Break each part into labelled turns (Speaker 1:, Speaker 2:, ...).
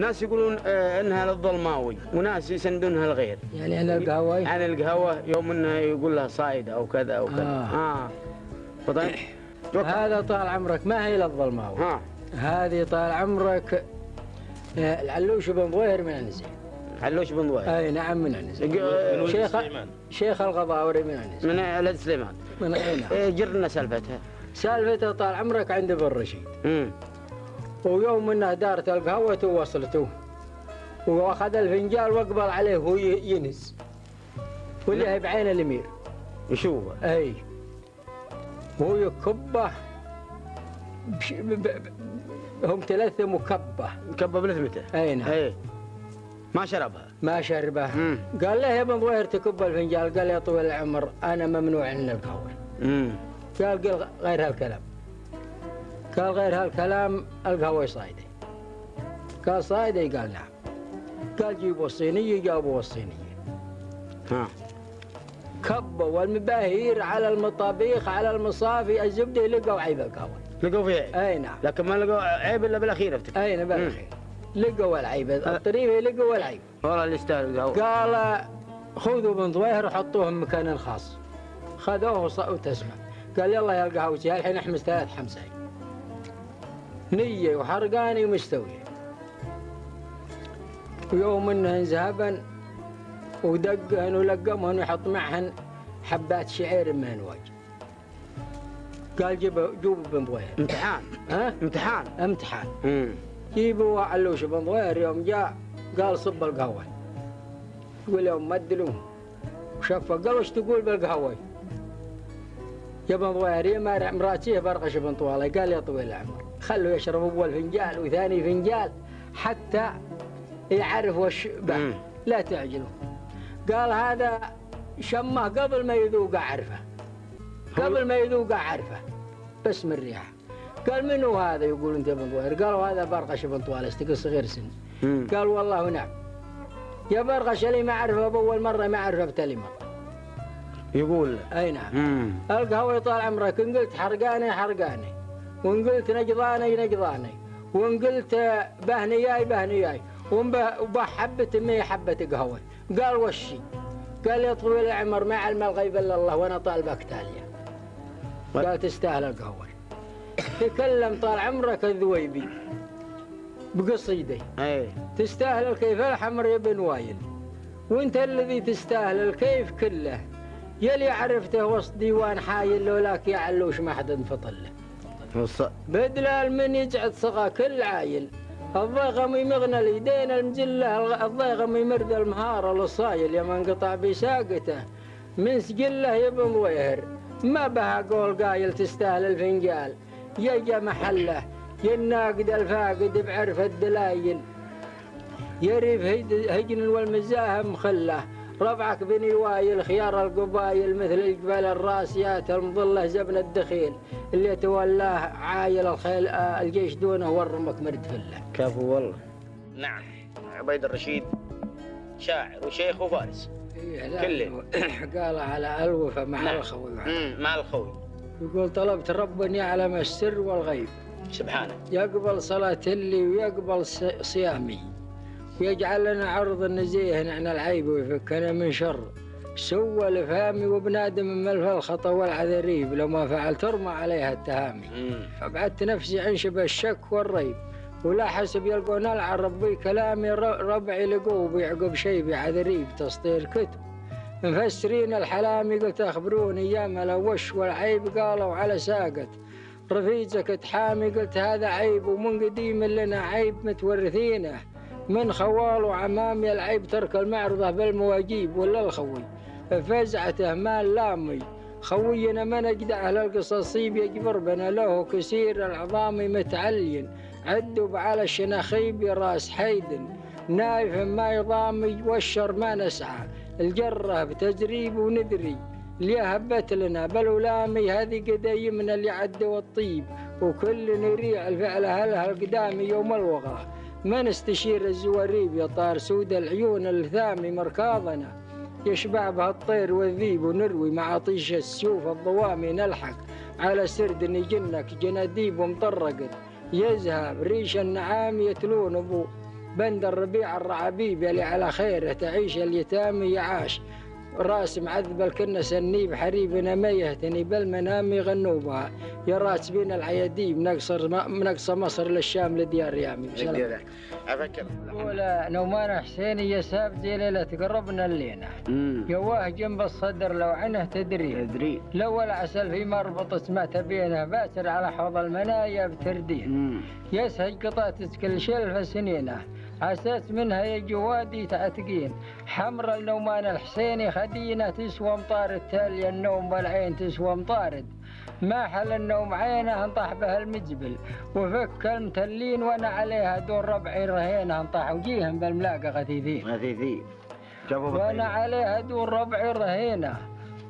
Speaker 1: ناس يقولون انها للظلماوي وناس يسندونها الغير.
Speaker 2: يعني عن القهوة؟
Speaker 1: عن القهوة يوم انه يقول لها صايدة او كذا او كذا. طيب
Speaker 2: هذا طال عمرك ما هي للظلماوي. هذه طال عمرك العلوش بن ظويهر من عنزي.
Speaker 1: علوش بن ظويهر؟
Speaker 2: اي نعم من عنزي. شيخ الغضاوري من عنزي.
Speaker 1: من ولد سليمان.
Speaker 2: من نعم.
Speaker 1: جرنا سالفتها.
Speaker 2: سالفتها طال عمرك عند بن رشيد. ويوم انه دارت القهوة ووصلته واخذ الفنجال واقبل عليه وهو ينز واللي هي بعين الامير
Speaker 1: يشوفه.
Speaker 2: اي وهو يكبه هم ثلاثة مكبه
Speaker 1: بلثمته.
Speaker 2: اي نعم.
Speaker 1: اي ما شربها.
Speaker 2: ما شربها. قال له يا بن ظويهر تكب الفنجال. قال يا طويل العمر انا ممنوع عن القهوة. قال غير هالكلام. قال غير هالكلام القهوة صايدة. قال صايدة؟ قال نعم. قال جيبوا الصينية. جابوا الصينية. كبوا والمباهير على المطابيخ على المصافي الزبدة لقوا عيب القهوة.
Speaker 1: لقوا فيه عيب؟
Speaker 2: اي نعم.
Speaker 1: لكن ما لقوا عيب الا بالاخير افتكر.
Speaker 2: اي نعم بالاخير. لقوا العيب الطريفة لقوا العيب.
Speaker 1: والله اللي يستاهل القهوة.
Speaker 2: قال خذوا بن ظويهر وحطوهم مكان خاص. خذوه وتسمع. قال يلا يا القهوة الحين احمس 3 حمسين. نية وحرقاني ومستوية. ويوم انه ذهبن ودقهن ولقمهن ويحط معهن حبات شعير من وجه. قال جيبوا بن ظويهر.
Speaker 1: امتحان. امتحان.
Speaker 2: امتحان. جيبوا علوش بن ظويهر. يوم جاء قال صب القهوة. يقول يوم مدلوه وشفه. قال وش تقول بالقهوة يا بن ظويهر؟ يا مراتيه برقش بن طوالة. قال يا طويل العمر خلوا يشرب اول فنجال وثاني فنجال حتى يعرف وش به. لا تعجلوا. قال هذا شمه قبل ما يذوق اعرفه. قبل ما يذوق اعرفه بس من الريحه. قال منو هذا؟ يقول انت بن ظويهر. قالوا هذا برقش بن طوالة استقل صغير سن. قال والله نعم. يا برقش اللي ما اعرفه باول مره ما اعرفه بتالي مره.
Speaker 1: يقول
Speaker 2: اي نعم. القهوه طال عمرك ان قلت حرقاني وان قلت نجضاني وان قلت بهنياي وبه حبة 100 حبة قهوة. قال وشي؟ قال يا طويل العمر ما علم الغيب الا الله وانا طالبك تالية. قال تستاهل القهوة. تكلم طال عمرك الذويبي بقصيدة. تستاهل الكيف الحمر يا بن وايل وانت الذي تستاهل الكيف كله. يلي عرفته وسط ديوان حايل لولاك يا علوش ما حد انفطل له. بدلال من يجعد صغى كل عايل. الضيغم يمغنى اليدين المجله. الضيغم يمرد المهارة للصايل يا من قطع بساقته من سجله يا بن ظويهر. ما بها قول قايل تستاهل الفنجال. يجا محله يناقد الفاقد بعرف الدلايل. يريف هجن والمزاهم خله. ربعك بني وايل خيار القبايل مثل الجبال الراسيات المظلة زبن الدخيل اللي تولاه عايل الخيل الجيش دونه ورمك مرد فله.
Speaker 1: كفو والله. نعم عبيد الرشيد شاعر وشيخ وفارس كله.
Speaker 2: قال على الوفا مع الخوي.
Speaker 1: مع الخوي.
Speaker 2: يقول طلبت ربا يعلم السر والغيب
Speaker 1: سبحانه.
Speaker 2: يقبل صلاة اللي ويقبل صيامي ويجعل لنا عرض النزيه عن العيب ويفكنا من شر سوى الفهامي وبنادم من ملف الخطا والعذريب. لو ما فعلت ترمى عليها التهامي. فابعدت نفسي عن شبه الشك والريب ولا حسب يلقون العرب بي كلامي. ربعي لقوه بيعقب شي بعذريب تسطير كتب مفسرين الحلامي. قلت اخبروني يا ملوش والعيب قالوا على ساقت رفيجك تحامي. قلت هذا عيب ومن قديم لنا عيب متورثينه من خوال وعمامي. العيب ترك المعرضة بالمواجيب ولا الخوي فزعته مال لامي. خوينا من اجدع للقصصيب يجبر بنا له كثير العظام متعلين. عدوا على الشناخيب راس حيد نايف ما يضامي والشر ما نسعى. الجرة بتجريب وندري اللي هبت لنا بلولامي. هذه قدايمنا اللي عد والطيب وكل نريع الفعل هلها القدامي يوم الوغى. ما نستشير الزواريب يا طار سود العيون الثامي مركاضنا يشبع بها الطير والذيب ونروي مع طيش السيوف الضوامي. نلحق على سرد نجنك جناديب ومطرقت يذهب ريش النعام يتلون ابو بند الربيع الرعبيب يلي على خيره تعيش اليتام يعاش راس معذب الكنس النيب حريبنا ما يهتني بالمنام يغنوبها يا راس بين العياديب نقص مصر للشام لديار يامي.
Speaker 1: أفكر
Speaker 2: ولا نومان حسيني يا ساب زي ليلة تقربنا اللينا يواه جنب الصدر لو عنه تدري لو العسل في مربط ما تبينه باسر على حوض المنايا بتردين يسهج قطعة كل شلف سنينه عساس منها يا جوادي تعتقين حمر النومان الحسيني خدينه تسوى مطارد تالي النوم والعين تسوى مطارد ما حل النوم عينه انطح بها المجبل وفك المتلين وانا عليها دور ربعي رهينه انطح وجيهم بالملاقه غثيثين وانا عليها دور ربعي رهينه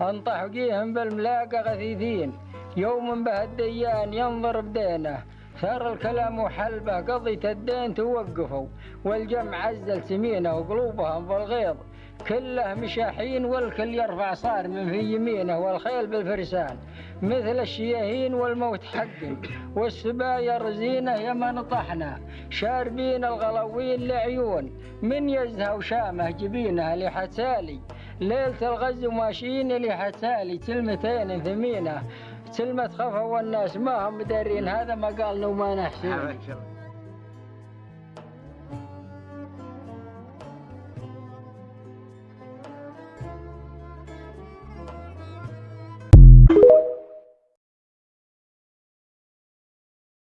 Speaker 2: انطح وجيهم بالملاقه غثيثين يوم بهالديان ينظر بدينه صار الكلام وحلبه قضية الدين توقفوا والجمع عزل سمينه وقلوبهم بالغيظ كله مشاحين والكل يرفع صار من في يمينه والخيل بالفرسان مثل الشياهين والموت حق والسبايا رزينه يمن طحنا شاربين الغلوين لعيون من يزهى وشامه جبينه لحسالي ليلة الغزو ماشيين لحسالي كلمتين ثمينه سلمة خفا والناس ما هم مدارين هذا ما قال نومان حسين.